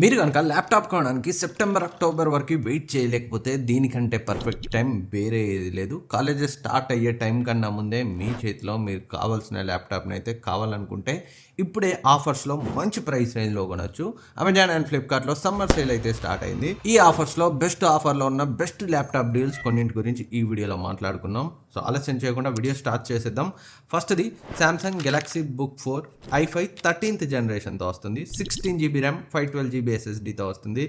మీరు కనుక ల్యాప్టాప్ కొనడానికి సెప్టెంబర్, అక్టోబర్ వరకు వెయిట్ చేయలేకపోతే దీనికంటే పర్ఫెక్ట్ టైం వేరే ఏది లేదు. కాలేజెస్ స్టార్ట్ అయ్యే టైం కన్నా ముందే మీ చేతిలో మీరు కావాల్సిన ల్యాప్టాప్‌ని అయితే కావాలనుకుంటే ఇప్పుడే ఆఫర్స్‌లో మంచి ప్రైస్ రేంజ్‌లో కొనొచ్చు. అమెజాన్ అండ్ ఫ్లిప్‌కార్ట్‌లో సమ్మర్ సేల్ అయితే స్టార్ట్ అయింది. ఈ ఆఫర్స్‌లో బెస్ట్ ఆఫర్‌లో ఉన్న బెస్ట్ ల్యాప్టాప్ డీల్స్ కొన్నింటి గురించి ఈ వీడియోలో మాట్లాడుకుందాం. సో ఆలస్యం చేయకుండా వీడియో స్టార్ట్ చేసేద్దాం. ఫస్ట్‌ది Samsung Galaxy book 4 i5 13th జనరేషన్‌తో వస్తుంది. 16 జీబీ ర్యామ్, 512 జీబీ ఎస్ఎస్డీతో వస్తుంది.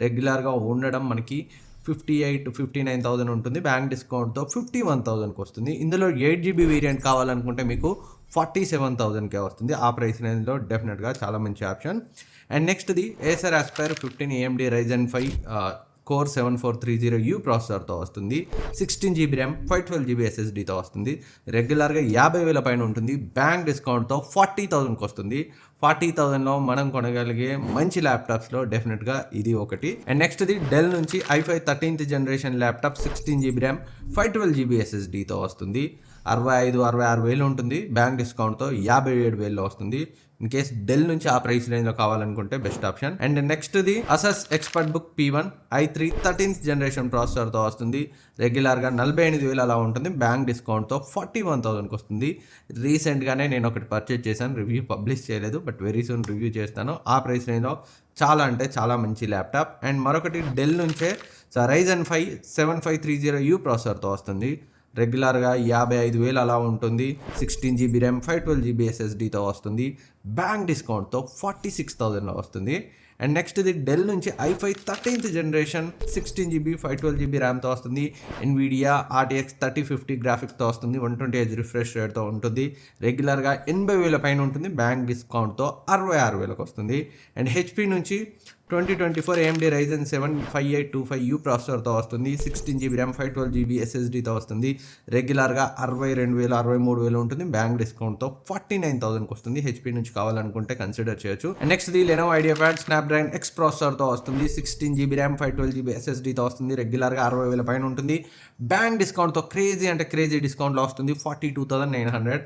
రెగ్యులర్గా ఉండడం మనకి 58,000-59,000 ఉంటుంది. బ్యాంక్ డిస్కౌంట్తో 51,000కి వస్తుంది. ఇందులో 8 జీబీ వేరియంట్ కావాలనుకుంటే మీకు 47,000కే వస్తుంది. ఆ ప్రైస్ రేంజ్లో డెఫినెట్గా చాలా మంచి ఆప్షన్. అండ్ నెక్స్ట్ది Acer Aspire 15 AMD Ryzen 5 core 7430U ప్రాసెసర్తో వస్తుంది. 16 జీబీ ర్యామ్, 512 జీబీ ఎస్ఎస్డీతో వస్తుంది. రెగ్యులర్గా 50,000 పైన ఉంటుంది. బ్యాంక్ డిస్కౌంట్తో 40,000కి వస్తుంది. 40,000లో మనం కొనగలిగే మంచి ల్యాప్టాప్స్లో డెఫినెట్గా ఇది ఒకటి. అండ్ నెక్స్ట్ది డెల్ నుంచి i5 13th generation laptop 16 GB RAM, 512 GB ఎస్ఎస్డీతో వస్తుంది. 65,000-66,000 ఉంటుంది. బ్యాంక్ డిస్కౌంట్తో 57,000లో వస్తుంది. ఇన్ కేస్ డెల్ నుంచి ఆ ప్రైస్ రేంజ్లో కావాలనుకుంటే బెస్ట్ ఆప్షన్. అండ్ నెక్స్ట్ది Asus P1 i3 13th generation ప్రాసెసర్తో వస్తుంది. రెగ్యులర్గా 48,000 అలా ఉంటుంది. బ్యాంక్ డిస్కౌంట్తో 41,000కి వస్తుంది. రీసెంట్గానే నేను ఒకటి పర్చేజ్ చేశాను. రివ్యూ పబ్లిష్ చేయలేదు, బట్ వెరీ సూన్ రివ్యూ చేస్తాను. ఆ ప్రైస్ రేంజ్లో చాలా అంటే చాలా మంచి ల్యాప్టాప్. అండ్ మరొకటి డెల్ నుంచే Ryzen 5 7530U ప్రాసెసర్తో వస్తుంది. రెగ్యులర్గా 55,000 అలా ఉంటుంది. 16 జీబీ ర్యామ్, 512 జీబీ ఎస్ఎస్డీతో వస్తుంది. బ్యాంక్ డిస్కౌంట్తో 46,000లో వస్తుంది. అండ్ నెక్స్ట్ ఇది డెల్ నుంచి i5 13th generation 16 GB 512 GB ర్యామ్తో వస్తుంది. ఎన్విడియా RTX 3050 గ్రాఫిక్స్తో వస్తుంది. 120Hz రిఫ్రెష్ రేట్తో ఉంటుంది. రెగ్యులర్గా 80,000 పైన ఉంటుంది. బ్యాంక్ డిస్కౌంట్తో 66,000కి వస్తుంది. అండ్ హెచ్పి నుంచి 2024 AMD Ryzen 7 5825U ప్రాసెసర్తో వస్తుంది. 16 జీబీ ర్యామ్, 512 జీబీ ఎస్ఎస్డీతో వస్తుంది. రెగ్యులర్గా 62,000 63,000 ఉంటుంది. బ్యాంక్ డిస్కౌంట్తో 49,000కి వస్తుంది. హెచ్పి నుంచి కావాలనుకుంటే కన్సిడర్ చేయొచ్చు. Next the Lenovo IdeaPad Snapdragon X ప్రాసెసర్తో వస్తుంది. 16 జీబీ ర్యామ్, 512 జీబీ ఎస్ఎస్డీతో వస్తుంది. రెగ్యులర్గా 60,000 పైన ఉంటుంది. బ్యాంక్ డిస్కౌంట్తో క్రేజీ డిస్కౌంట్లో వస్తుంది. 42,900.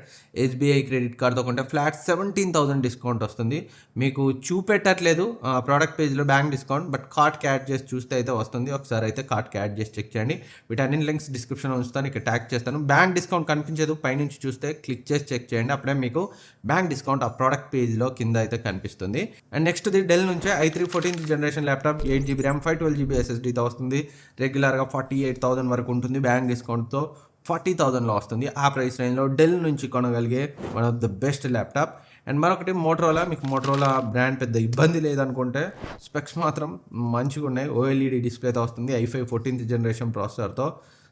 SBI క్రెడిట్ కార్డ్తో కొంటే ఫ్లాట్ 17,000 డిస్కౌంట్ వస్తుంది. మీకు చూపెట్టట్లేదు ప్రోడక్ట్ పేజ్లో బ్యాంక్ డిస్కౌంట్, బట్ కార్ట్కి యాడ్ చేసి చూస్తే అయితే వస్తుంది. ఒకసారి అయితే కార్ట్కి యాడ్ చేసి చెక్ చేయండి. వీటన్ని లింక్స్ డిస్క్రిప్షన్లో ఉంచుతాను, ఇక్కడ ట్యాగ్ చేస్తాను. బ్యాంక్ డిస్కౌంట్ కనిపించదు, పైనుంచి చూస్తే క్లిక్ చేసి చెక్ చేయండి. అప్పుడే మీకు బ్యాంక్ డిస్కౌంట్ ఆ ప్రోడక్ట్ పేజ్లో కింద అయితే కనిపిస్తుంది. అండ్ నెక్స్ట్ ది డెల్ నుంచే i3 14th generation laptop 8 GB RAM, 512 GB ఎస్ఎస్డీతో వస్తుంది. రెగ్యులర్గా 48,000 వరకు ఉంటుంది. బ్యాంక్ డిస్కౌంట్తో 40,000లో వస్తుంది. ఆ ప్రైస్ రేంజ్లో డెల్ నుంచి కొనగలిగే one of the best laptop. And మరొకటి మోటరోలా. మీకు మోటరోలా బ్రాండ్ పెద్ద ఇబ్బంది లేదనుకుంటే స్పెక్స్ మాత్రం మంచిగా ఉన్నాయి. OLED డిస్ప్లేతో వస్తుంది. i5 14th generation ప్రాసెసర్తో.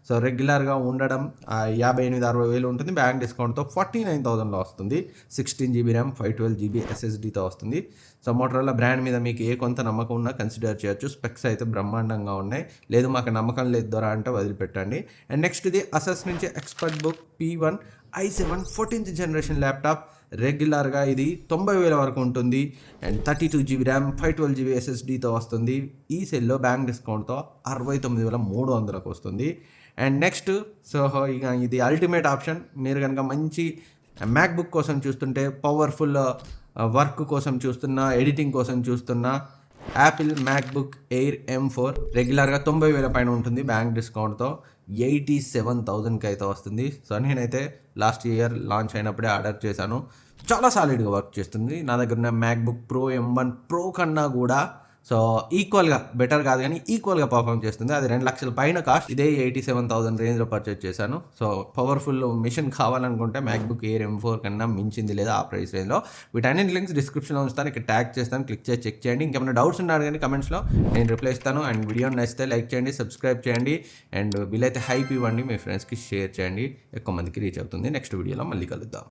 సో రెగ్యులర్గా ఉండడం 58,000-60,000 ఉంటుంది. బ్యాంక్ డిస్కౌంట్తో 49,000లో వస్తుంది. 16 జీబీ ర్యామ్, 512 జీబీ ఎస్ఎస్డీతో వస్తుంది. సో మోటరోలా బ్రాండ్ మీద మీకు ఏ కొంత నమ్మకం ఉన్నా కన్సిడర్ చేయొచ్చు. స్పెక్స్ అయితే బ్రహ్మాండంగా ఉన్నాయి. లేదు మాకు నమ్మకం లేదు దొరా అంటే వదిలిపెట్టండి. అండ్ నెక్స్ట్ ఇది అసస్ నుంచి expert book P1 i7 14th generation laptop. రెగ్యులర్గా ఇది 90,000 వరకు ఉంటుంది. అండ్ 32 జీబీ ర్యామ్, 512 జీబీ ఎస్ఎస్డీతో వస్తుంది. ఈ సెల్లో బ్యాంక్ డిస్కౌంట్తో 69,300కి వస్తుంది. అండ్ నెక్స్ట్ ఇక ఇది అల్టిమేట్ ఆప్షన్. మీరు కనుక మంచి మ్యాక్బుక్ కోసం చూస్తుంటే, పవర్ఫుల్ వర్క్ కోసం చూస్తున్నా, ఎడిటింగ్ కోసం చూస్తున్నా, యాపిల్ మ్యాక్బుక్ ఎయిర్ M4 రెగ్యులర్గా 90,000 పైన ఉంటుంది. బ్యాంక్ డిస్కౌంట్తో 87,000కి అయితే వస్తుంది. సో నేనైతే లాస్ట్ ఇయర్ లాంచ్ అయినప్పుడే ఆర్డర్ చేశాను. చాలా సాలిడ్గా వర్క్ చేస్తుంది. నా దగ్గర ఉన్న మ్యాక్బుక్ ప్రో M1 ప్రో కన్నా కూడా సో ఈక్వల్గా, బెటర్ కాదు కానీ ఈక్వల్గా పర్ఫామ్ చేస్తుంది. అది 2 లక్షల పైన కాస్ట్. ఇదే 87,000 రేంజ్లో పర్చేజ్ చేశాను. సో పవర్ఫుల్ మిషన్ కావాలనుకుంటే మ్యాక్బుక్ ఎయిర్ M4 కన్నా మించింది లేదా ఆ ప్రైస్ రేంజ్లో. వీటన్నిటి లింక్స్ డిస్క్రిప్షన్లో ఉంచుతాను, ఇక్కడ ట్యాగ్ చేస్తాను, క్లిక్ చేసి చెక్ చేయండి. ఇంకేమైనా డౌట్స్ ఉన్నారు కానీ కమెంట్స్లో నేను రిప్లై ఇస్తాను. అండ్ వీడియో నచ్చితే లైక్ చేయండి, సబ్స్క్రైబ్ చేయండి. అండ్ వీలైతే హైప్ ఇవ్వండి, మీ ఫ్రెండ్స్కి షేర్ చేయండి. ఎక్కువ మందికి రీచ్ అవుతుంది. నెక్స్ట్ వీడియోలో మళ్ళీ కలుద్దాం.